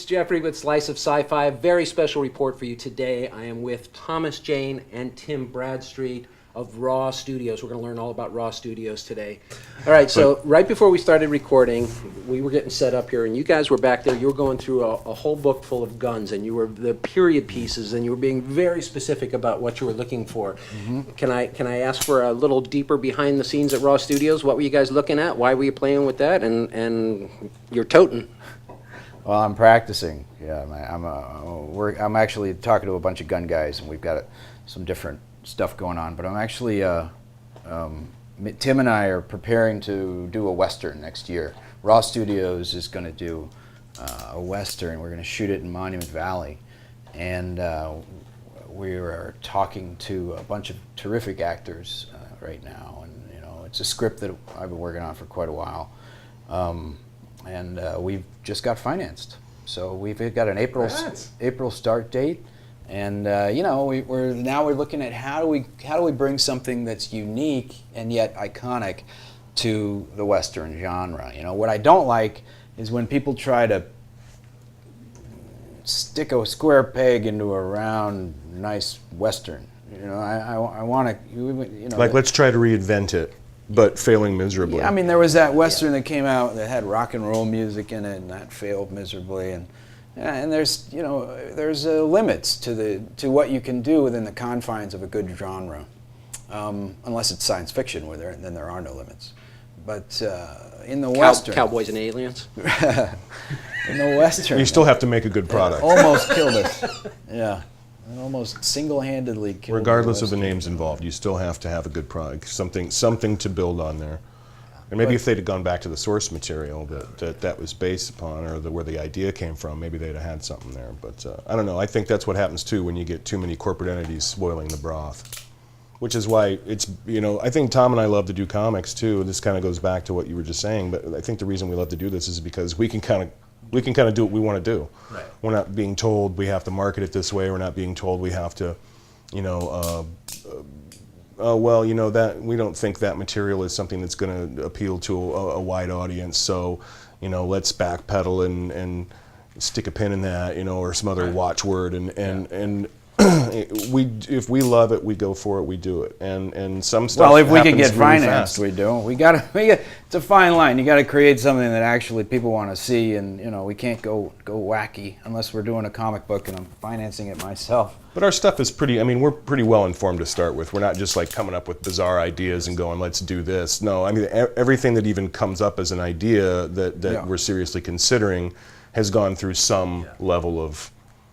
Jeffrey with Slice of Sci-Fi. A very special report for you today. I am with Thomas Jane and Tim Bradstreet of Raw Studios. We're going to learn all about Raw Studios today. All right, so right before we started recording, we were getting set up here, and you guys were back there. You were going through a whole book full of guns, and you were the period pieces, and you were being very specific about what you were looking for. Mm-hmm. Can I ask for a little deeper behind the scenes at Raw Studios? What were you guys looking at? Why were you playing with that? And you're toting. Well, I'm practicing. Yeah, I'm actually talking to a bunch of gun guys, and we've got some different stuff going on. But I'm actually, Tim and I are preparing to do a Western next year. Raw Studios is going to do a Western. We're going to shoot it in Monument Valley. And we are talking to a bunch of terrific actors right now. And, you know, it's a script that I've been working on for quite a while. And we've just got financed. So we've got an April start date. And you know, we're looking at how do we bring something that's unique and yet iconic to the Western genre. You know, what I don't like is when people try to stick a square peg into a round, nice Western. You know, I want to, you know, like let's try to reinvent it, but failing miserably. Yeah, I mean, there was that Western that came out that had rock and roll music in it, and that failed miserably. And there's, you know, there's limits to what you can do within the confines of a good genre, unless it's science fiction, where then there are no limits. But in the Western, Cowboys and Aliens. In the Western, you still have to make a good product. Almost killed us. Yeah, and almost single-handedly killed. Regardless of the names involved, you still have to have a good product, something to build on there. And maybe if they'd have gone back to the source material that was based upon, or where the idea came from, maybe they'd have had something there. But I don't know. I think that's what happens too when you get too many corporate entities spoiling the broth. Which is why it's, you know, I think Tom and I love to do comics too. This kind of goes back to what you were just saying. But I think the reason we love to do this is because we can kind of do what we want to do. Right. We're not being told we have to market it this way. We're not being told we have to, you know. Well, you know, that we don't think that material is something that's going to appeal to a wide audience. So, you know, let's backpedal and stick a pin in that, you know, or some other watchword. And if we love it, we go for it. We do it. And some stuff. Well, if we can get really financed, fast. we do. It's a fine line. You got to create something that actually people want to see, and you know, we can't go wacky unless we're doing a comic book and I'm financing it myself. But our stuff is pretty, I mean, we're pretty well informed to start with. We're not just like coming up with bizarre ideas and going, let's do this. No, I mean, everything that even comes up as an idea that we're seriously considering has gone through some level of,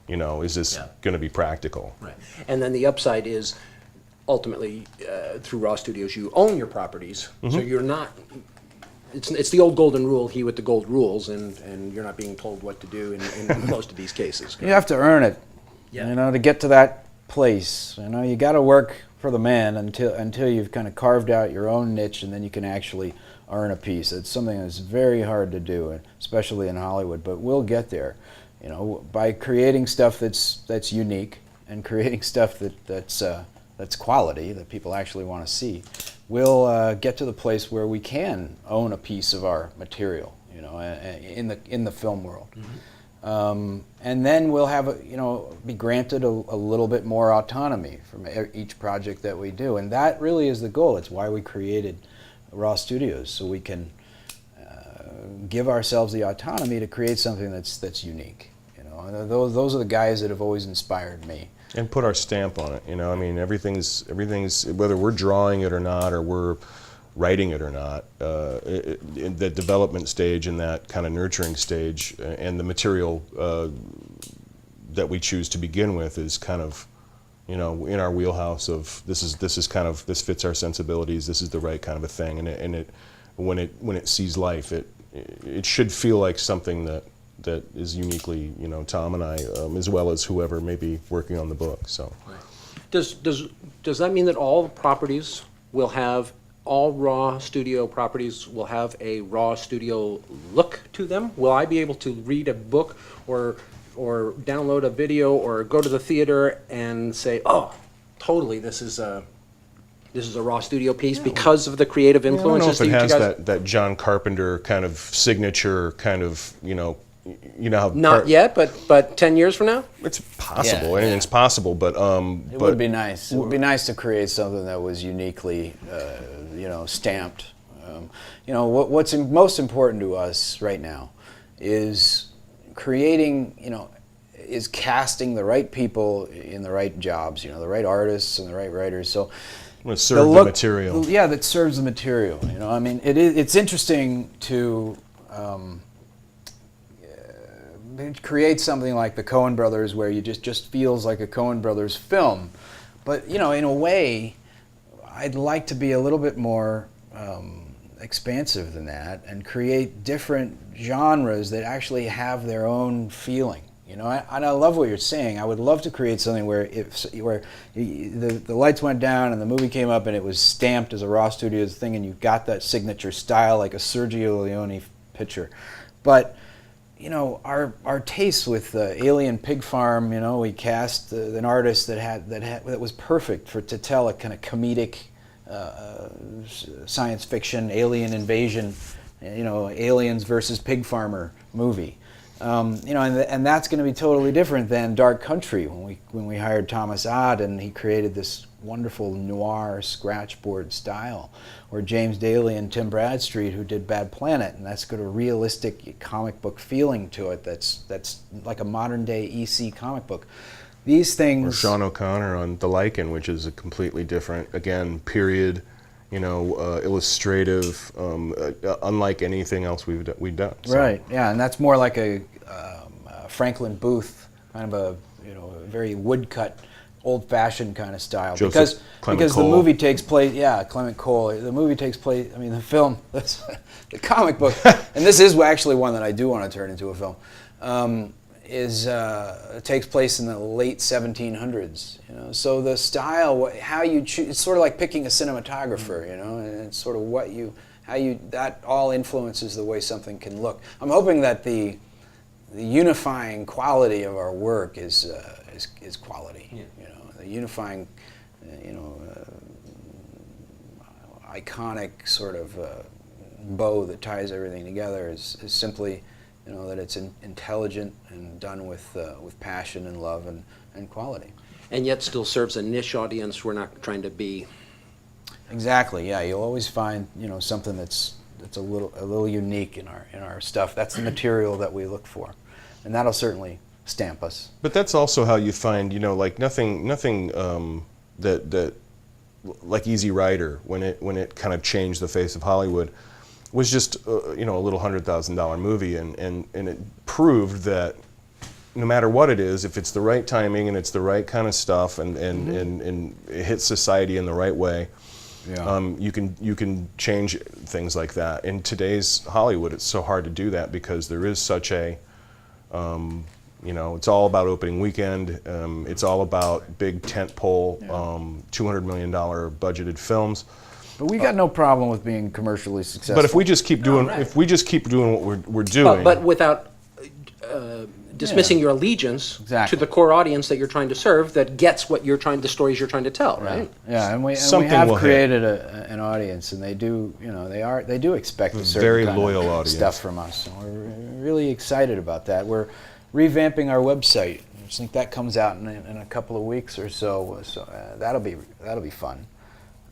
you know, is this going to be practical? Right. And then the upside is, ultimately, through Raw Studios, you own your properties. Mm-hmm. So you're not, it's the old golden rule, he with the gold rules, and you're not being told what to do in most of these cases. You have to earn it. Yeah. You know, to get to that place, you know, you got to work for the man until you've kind of carved out your own niche, and then you can actually earn a piece. It's something that's very hard to do, especially in Hollywood, but we'll get there. You know, by creating stuff that's unique and creating stuff that's quality that people actually want to see, we'll get to the place where we can own a piece of our material. You know, in the film world. Mm-hmm. And then we'll have, be granted a little bit more autonomy from each project that we do. And that really is the goal. It's why we created Raw Studios, so we can give ourselves the autonomy to create something that's unique. You know, those are the guys that have always inspired me. And put our stamp on it. You know, I mean, everything's whether we're drawing it or not, or we're writing it or not, in the development stage and that kind of nurturing stage, and the material that we choose to begin with is kind of, you know, in our wheelhouse of this fits our sensibilities. This is the right kind of a thing, and when it sees life, it should feel like something that is uniquely, you know, Tom and I, as well as whoever may be working on the book. So, right. Does that mean that all properties will have? All Raw Studio properties will have a Raw Studio look to them? Will I be able to read a book or download a video or go to the theater and say, oh, totally, this is a Raw Studio piece because of the creative influences? I don't know if it has that John Carpenter kind of signature kind of, you know, you know how Not yet, but 10 years from now? it's possible. Yeah, Anything's possible, but It would be nice. It would be nice to create something that was uniquely, stamped. What's most important to us right now is creating, is casting the right people in the right jobs, the right artists and the right writers. So to serve the material. Yeah, that serves the material. It's interesting to create something like the Coen Brothers, where you just feels like a Coen Brothers film. But in a way, I'd like to be a little bit more expansive than that and create different genres that actually have their own feeling. And I love what you're saying. I would love to create something where the lights went down and the movie came up and it was stamped as a Raw Studios thing, and you got that signature style like a Sergio Leone picture. But our taste with Alien Pig Farm, we cast an artist that was perfect to tell a kind of comedic science fiction alien invasion, aliens versus pig farmer movie. And that's going to be totally different than Dark Country when we hired Thomas Odd, and he created this wonderful noir scratchboard style, or James Daly and Tim Bradstreet, who did Bad Planet, and that's got a realistic comic book feeling to it. That's like a modern day EC comic book. These things. Or Sean O'Connor on The Lichen, which is a completely different, again, period, illustrative, unlike anything else we've done. So. Right. Yeah, and that's more like a Franklin Booth kind of a very woodcut, old-fashioned kind of style. Because the movie takes place. Yeah, Clement Cole. The movie takes place. I mean, the film, the comic book, and this is actually one that I do want to turn into a film. Takes place in the late 1700s. So the style, how you choose, it's sort of like picking a cinematographer. And it's sort of that all influences the way something can look. I'm hoping that the unifying quality of our work is quality. Yeah. The unifying, iconic sort of bow that ties everything together is simply, that it's intelligent and done with passion and love and quality. And yet still serves a niche audience. We're not trying to be... Exactly. Yeah, you'll always find something that's a little unique in our stuff. That's the material that we look for, and that'll certainly stamp us. But that's also how you find, like nothing that like Easy Rider, when it kind of changed the face of Hollywood, was just a little $100,000 movie, and it proved that no matter what it is, if it's the right timing and it's the right kind of stuff and it hits society in the right way, yeah. You can change things like that. In today's Hollywood, it's so hard to do that because there is such a it's all about opening weekend. It's all about big tentpole, $200 million budgeted films. But we got no problem with being commercially successful. But if we just keep doing, what we're doing, But without dismissing your allegiance Exactly. to the core audience that you're trying to serve, that gets the stories you're trying to tell, right? Yeah, and we Something have will created an audience, and they do expect a certain very kind loyal of audience. stuff from us, and we're really excited about that. We're revamping our website. I think that comes out in a couple of weeks or so. So that'll be fun.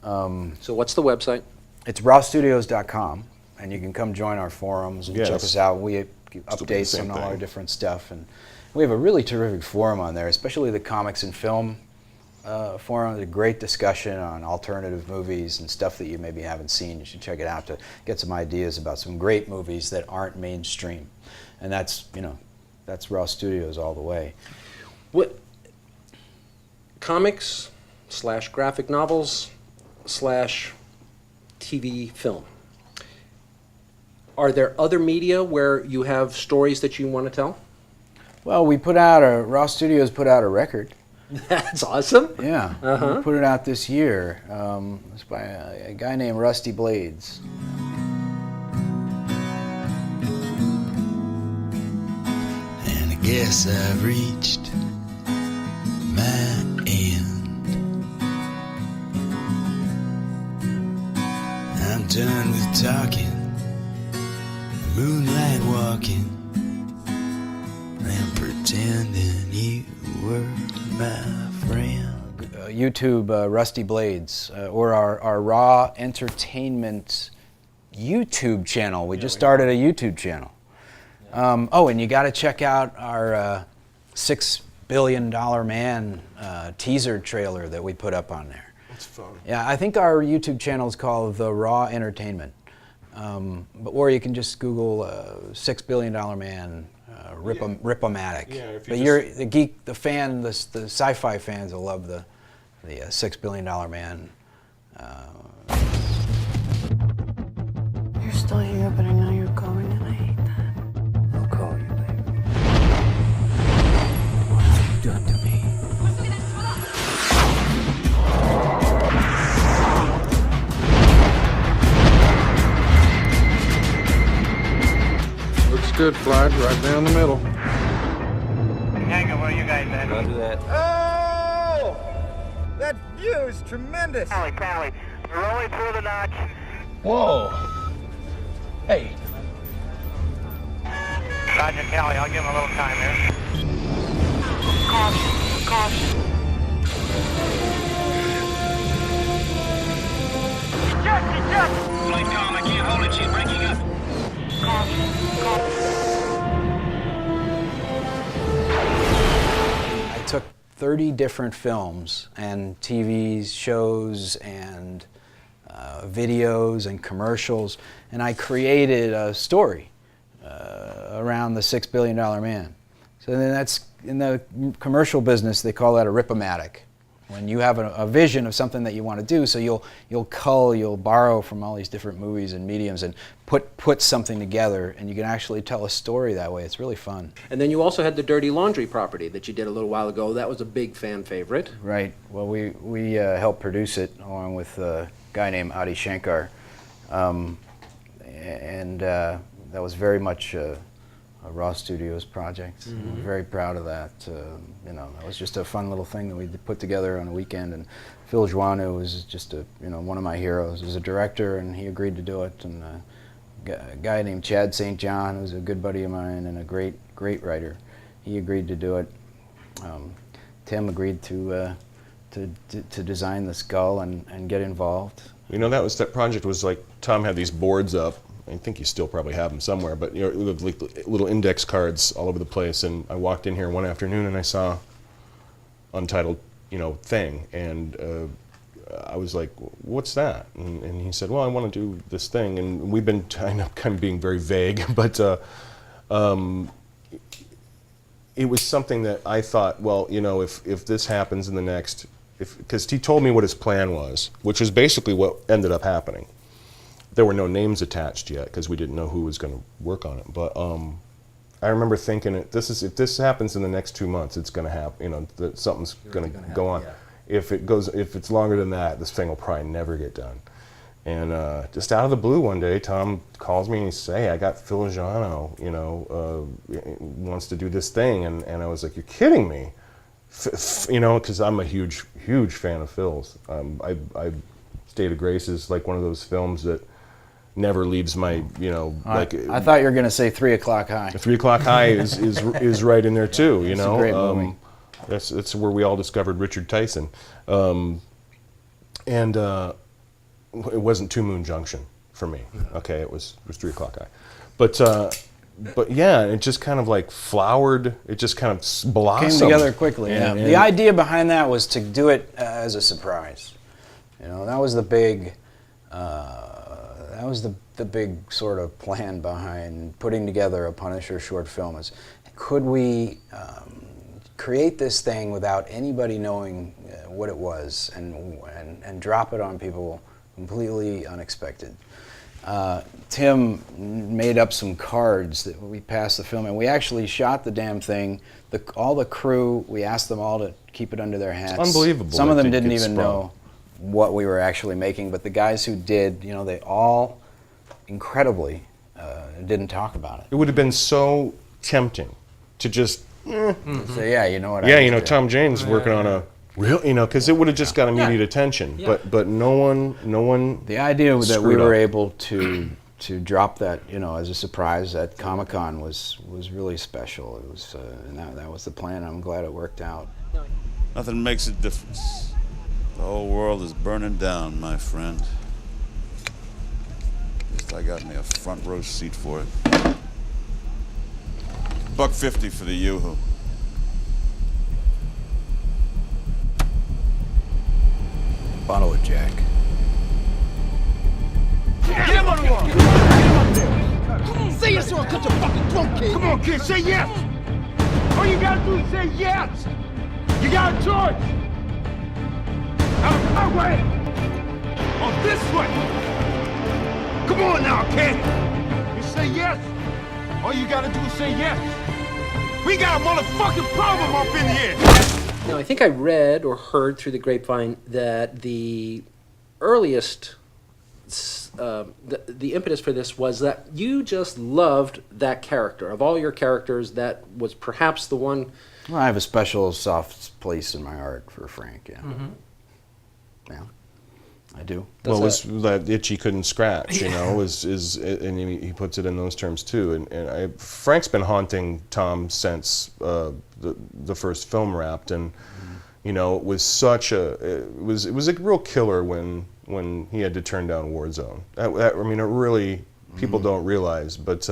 So what's the website? It's rawstudios.com, and you can come join our forums and Yes. check us out. We give Still do the updates same on all our thing. different stuff, and we have a really terrific forum on there, especially the comics and film forum. There's a great discussion on alternative movies and stuff that you maybe haven't seen. You should check it out to get some ideas about some great movies that aren't mainstream, and that's Raw Studios all the way. What comics / graphic novels / TV film? Are there other media where you have stories that you want to tell? Well, Raw Studios put out a record. That's awesome. Yeah, Uh-huh. we put it out this year. It's by a guy named Rusty Blades. And I guess I've reached my end. I'm done with talking, moonlight walking, pretending you were my friend. YouTube Rusty Blades, or our Raw Entertainment YouTube channel. We just started a YouTube channel. Oh, and you got to check out our $6 Billion Man teaser trailer that we put up on there. It's fun. Yeah, I think our YouTube channel is called The Raw Entertainment. Or you can just Google $6 Billion Man Rip-O-Matic. Yeah, if you but just- you're the geek, the fan, the sci-fi fans will love the $6 Billion Man. You're still here, but I know you're going, and I hate that. I'll call you, baby. What have you done to me? Looks good, Clyde, right down the middle. Tango, where are you guys at? Roger that. Oh! That view is tremendous. Pally. We're rolling through the notch. Whoa! Hey, Roger, Cali, I'll give him a little time here. Caution, caution. Eject! Flight Tom, I can't hold it. She's breaking up. Caution, caution. I took 30 different films and TV shows and videos and commercials, and I created a story around the $6 Billion Man. So then that's, in the commercial business, they call that a rip-o-matic. When you have a vision of something that you want to do, so you'll borrow from all these different movies and mediums and put something together, and you can actually tell a story that way. It's really fun. And then you also had the Dirty Laundry property that you did a little while ago. That was a big fan favorite. Right. Well, we helped produce it along with a guy named Adi Shankar, and that was very much a Raw Studios project. I'm very proud of that. That was just a fun little thing that we put together on a weekend. And Phil Joannou was just one of my heroes. He was a director, and he agreed to do it. And a guy named Chad St. John, who's a good buddy of mine and a great writer, he agreed to do it. Tim agreed to design the skull and get involved. That project was like, Tom had these boards up. I think you still probably have them somewhere, but like little index cards all over the place. And I walked in here one afternoon and I saw untitled, thing, and I was like, "What's that?" And he said, "Well, I want to do this thing." And we've been kind of being very vague, but it was something that I thought, well, if this happens in the next, because he told me what his plan was, which is basically what ended up happening. There were no names attached yet because we didn't know who was going to work on it. But I remember thinking, if this happens in the next 2 months, it's going to happen. Something's going to go on. Yeah. If it's longer than that, this thing will probably never get done. And just out of the blue one day, Tom calls me and he says, "Hey, I got Phil Joannou, wants to do this thing," and I was like, "You're kidding me," because I'm a huge fan of Phil's. I State of Grace is like one of those films that never leaves my, I thought you were going to say 3 O'Clock High. 3 O'Clock High is right in there too. It's a great movie. That's where we all discovered Richard Tyson, and it wasn't Two Moon Junction for me. Okay, it was 3 O'Clock High, but yeah, it just kind of like flowered. It just kind of blossomed. Came together quickly. And The idea behind that was to do it as a surprise. That was the big. That was the big sort of plan behind putting together a Punisher short film. Is could we create this thing without anybody knowing what it was and drop it on people completely unexpected. Tim made up some cards that we passed the film, and we actually shot the damn thing. All the crew, we asked them all to keep it under their hats. It's unbelievable. Some of them didn't get even sprung. know what we were actually making, but the guys who did, they all incredibly didn't talk about it. It would have been so tempting to just, So yeah, you know what? Tom Jane's working on a real, because it would have just got immediate attention. Yeah. But no one. The idea that we screwed were up. able to to drop that, as a surprise at Comic-Con was really special. It was, and that was the plan. I'm glad it worked out. Nothing makes a difference. The whole world is burning down, my friend. At least I got me a front row seat for it. $1.50 for the Yoo-hoo. Bottle of Jack. Get him on the wall! Come on, say yes or I'll cut your fucking throat, kid! Come on, kid, say yes! All you gotta do is say yes! You got a choice! Out of my way! Or this way! Come on now, kid! You say yes! All you gotta do is say yes! We got a motherfucking problem up in here! Now, I think I read or heard through the grapevine that the earliest, the impetus for this was that you just loved that character. Of all your characters, that was perhaps the one. Well, I have a special soft place in my heart for Frank, yeah. Mm-hmm. Yeah, I do. Well, it was that itch he couldn't scratch, and he puts it in those terms too. And Frank's been haunting Tom since the first film wrapped, and it was such it was a real killer when he had to turn down Warzone. I mean, it really people don't realize, but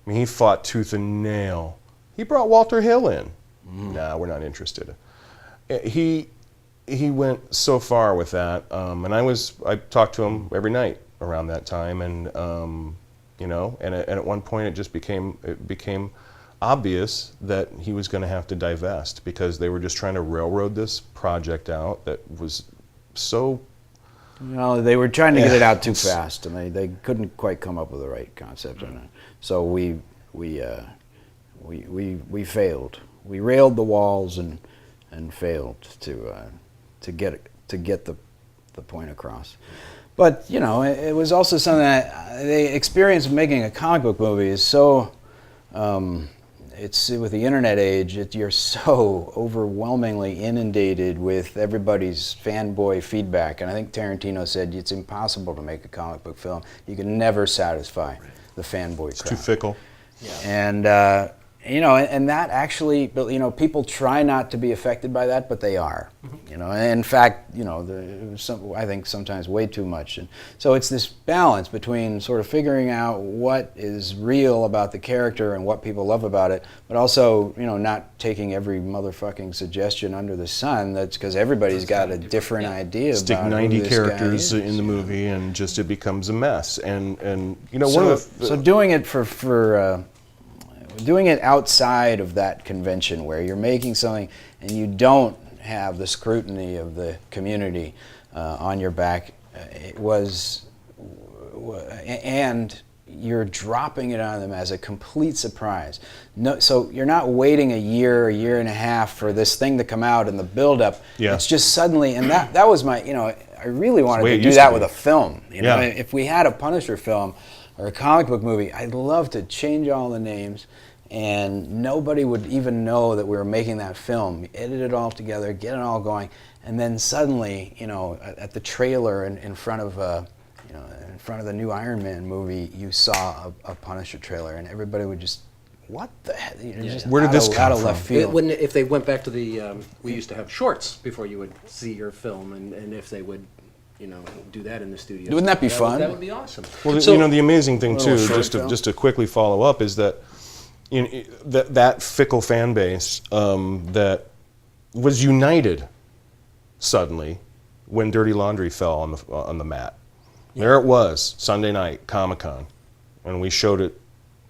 he fought tooth and nail. He brought Walter Hill in. Nah, we're not interested. He went so far with that, and I talked to him every night around that time, and and at one point it just became obvious that he was going to have to divest because they were just trying to railroad this project out that was so. They were trying to get it out too fast, and they couldn't quite come up with the right concept on it. So we failed. We railed the walls and failed to get the point across. But it was also something that the experience of making a comic book movie is so. It's with the internet age. You're so overwhelmingly inundated with everybody's fanboy feedback, and I think Tarantino said it's impossible to make a comic book film. You can never satisfy the fanboy crowd. It's too fickle. Yeah. And and that actually, people try not to be affected by that, but they are. And in fact, I think sometimes way too much. And so it's this balance between sort of figuring out what is real about the character and what people love about it, but also, not taking every motherfucking suggestion under the sun. That's because everybody's got a different idea. Stick about 90 who this characters guy is. in the movie, and just it becomes a mess. And So doing it doing it outside of that convention where you're making something and you don't have the scrutiny of the community on your back, and you're dropping it on them as a complete surprise. No, so you're not waiting a year and a half for this thing to come out and the build-up. Yeah. It's just suddenly, and that was my, I really wanted to do used that to with be. a film. Yeah. If we had a Punisher film or a comic book movie, I'd love to change all the names and nobody would even know that we were making that film. Edit it all together, get it all going, and then suddenly, at the trailer in front of the new Iron Man movie, you saw a Punisher trailer, and everybody would just, what the hell? Just Where did this come out of from? left field. If they went back to the, we used to have shorts before you would see your film, and if they would, do that in the studio. Wouldn't that be fun? That would be awesome. Well, So- the amazing thing too, Little short just film. to quickly follow up, is that that fickle fan base that was united suddenly when Dirty Laundry fell on the mat. Yeah. There it was, Sunday night, Comic-Con, and we showed it,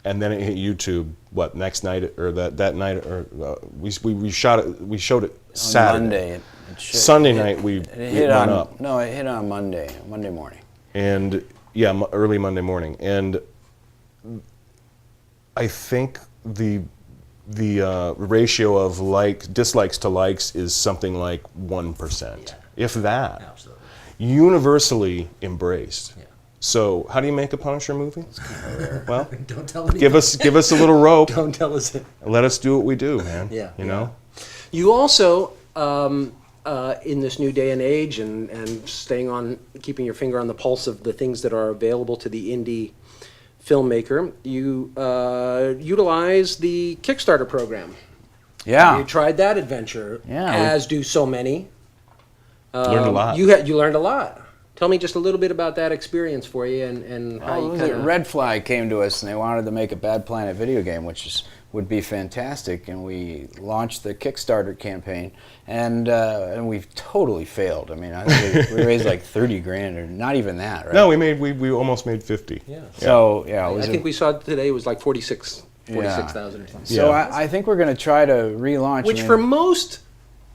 and then it hit YouTube. What, next night or that night, or we shot it. We showed it Saturday. Monday. Sunday night it hit went on up. No, it hit on Monday morning. And yeah, early Monday morning, and I think the ratio of dislikes to likes is something like 1%, if that. Absolutely. Universally embraced. Yeah. So how do you make a Punisher movie? Well, Don't tell anybody. give us a little rope. Don't tell us it. Let us do what we do, man. Yeah. You know. You also in this new day and age, and keeping your finger on the pulse of the things that are available to the indie filmmaker, you utilize the Kickstarter program. Yeah. You tried that adventure, as do so many. Learned a lot. You learned a lot. Tell me just a little bit about that experience for you, and how you kind of... Red Fly came to us and they wanted to make a Bad Planet video game, which would be fantastic, and we launched the Kickstarter campaign, and we've totally failed. I mean, I think we raised like 30 grand, or not even that, right? No, we almost made 50. Yeah. So yeah, I think we saw today it was like 46,000 or something. So I think we're going to try to relaunch. Which for most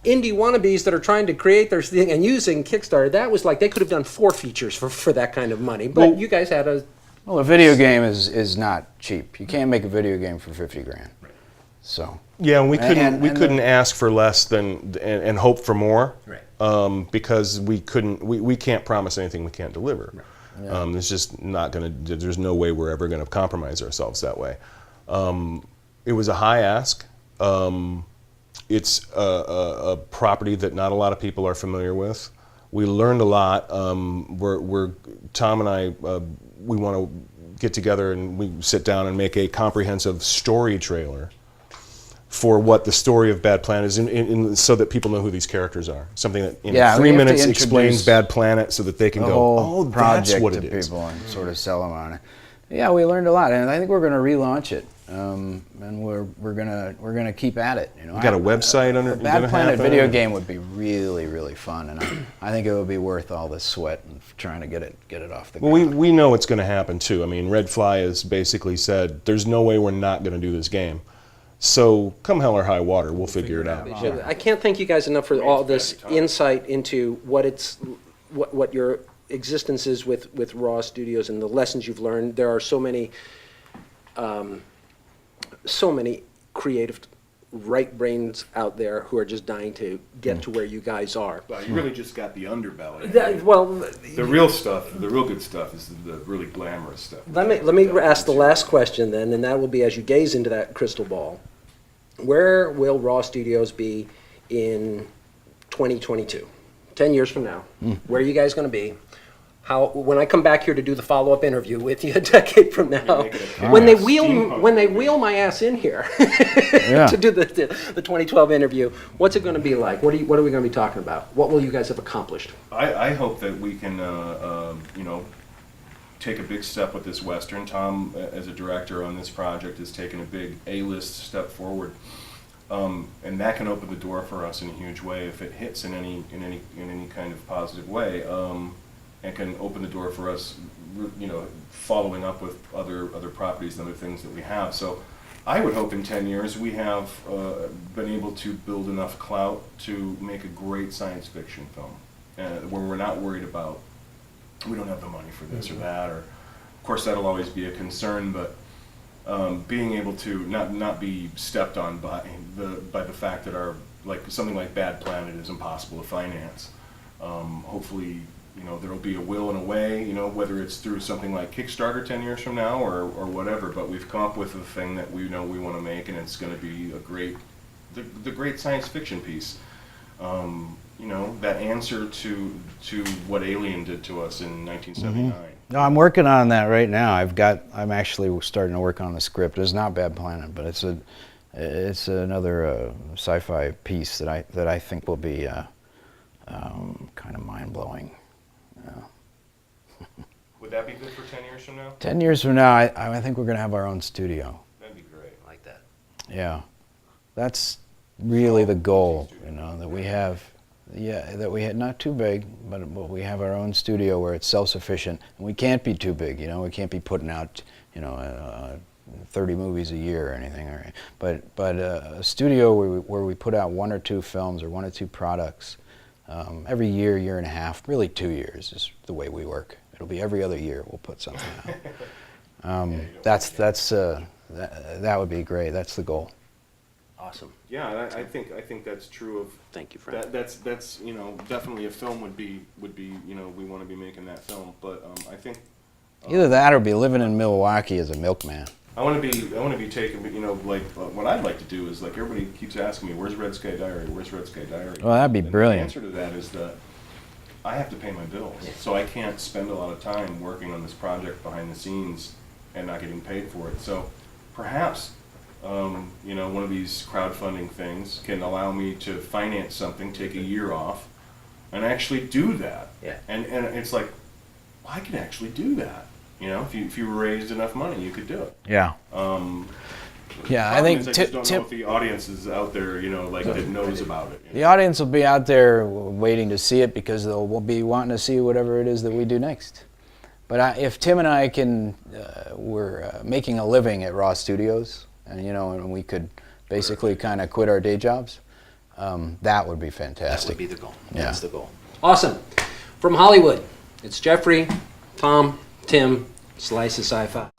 indie wannabes that are trying to create their thing and using Kickstarter, that was like they could have done 4 features for that kind of money. But you guys had a... Well, a video game is not cheap. You can't make a video game for 50 grand. Right. So... Yeah, we couldn't ask for less than and hope for more, right? Because we can't promise anything we can't deliver. Right. Yeah. It's just not going to. There's no way we're ever going to compromise ourselves that way. It was a high ask. It's a property that not a lot of people are familiar with. We learned a lot. Tom and I we want to get together and we sit down and make a comprehensive story trailer for what the story of Bad Planet is, so that people know who these characters are. Something that in 3 minutes explains Bad Planet, so that they can go, oh, that's what it is. People and sort of sell them on it. Yeah, we learned a lot, and I think we're going to relaunch it, and we're gonna keep at it. You know, got a website under it. Bad Planet video game would be really, really fun, and I think it would be worth all the sweat and trying to get it off the ground. Well, we know it's going to happen too. I mean, Red Fly has basically said there's no way we're not going to do this game. So come hell or high water, we'll figure it out. I can't thank you guys enough for all this insight into what your existence is with Raw Studios and the lessons you've learned. There are so many creative right brains out there who are just dying to get to where you guys are. Well, you really just got the underbelly. The real stuff, the real good stuff, is the really glamorous stuff. Let me ask the last question then, and that will be, as you gaze into that crystal ball, where will Raw Studios be in 2022? 10 years from now. Where are you guys going to be? When I come back here to do the follow-up interview with you a decade from now, when they wheel my ass in here to do the 2012 interview, what's it going to be like? What are we going to be talking about? What will you guys have accomplished? I hope that we can, take a big step with this Western. Tom, as a director on this project, has taken a big A-list step forward, and that can open the door for us in a huge way if it hits in any kind of positive way. And can open the door for us, following up with other properties and other things that we have. So I would hope in 10 years we have been able to build enough clout to make a great science fiction film, where we're not worried about, we don't have the money for this or that, or of course that'll always be a concern, but being able to not be stepped on by the fact that something like Bad Planet is impossible to finance. Hopefully, there'll be a will and a way, whether it's through something like Kickstarter 10 years from now or whatever, but we've come up with a thing that we know we want to make, and it's going to be the great science fiction piece. That answer to what Alien did to us in 1979. No, I'm working on that right now. I'm actually starting to work on the script. It's not Bad Planet, but it's another sci-fi piece that I think will be kind of mind-blowing. Would that be good for 10 years from now? 10 years from now, I think we're going to have our own studio. That'd be great. I like that. Yeah. That's really the goal, that we have. Yeah, that we had, not too big, but we have our own studio where it's self-sufficient, and we can't be too big. We can't be putting out 30 movies a year or anything. But a studio where we put out 1 or 2 films or 1 or 2 products every year and a half, really 2 years is the way we work. It'll be every other year we'll put something out. That would be great. That's the goal. Awesome. Yeah, I think that's true of. Thank you, Frank. That's definitely a film would be we want to be making that film, but I think either that or be living in Milwaukee as a milkman. I want to be taken, you know, like what I'd like to do is like everybody keeps asking me, "Where's Red Sky Diary? Where's Red Sky Diary?" Well, that'd be And brilliant. The answer to that is that I have to pay my bills, so I can't spend a lot of time working on this project behind the scenes and not getting paid for it. So perhaps, you know, one of these crowdfunding things can allow me to finance something, take a year off, and actually do that. Yeah. And it's like, well, I can actually do that. You know, if you raised enough money, you could do it. Yeah. Yeah, I Problem think is I just don't know if the audience is out there, you know, like that knows about it. the audience will be out there waiting to see it because they'll be wanting to see whatever it is that we do next. But if Tim and I can, we're making a living at Raw Studios, and you know, and we could basically kind of quit our day jobs, that would be fantastic. That would be the goal. Yeah. That's the goal. Awesome. From Hollywood, it's Jeffrey, Tom, Tim, Slice of Sci-Fi.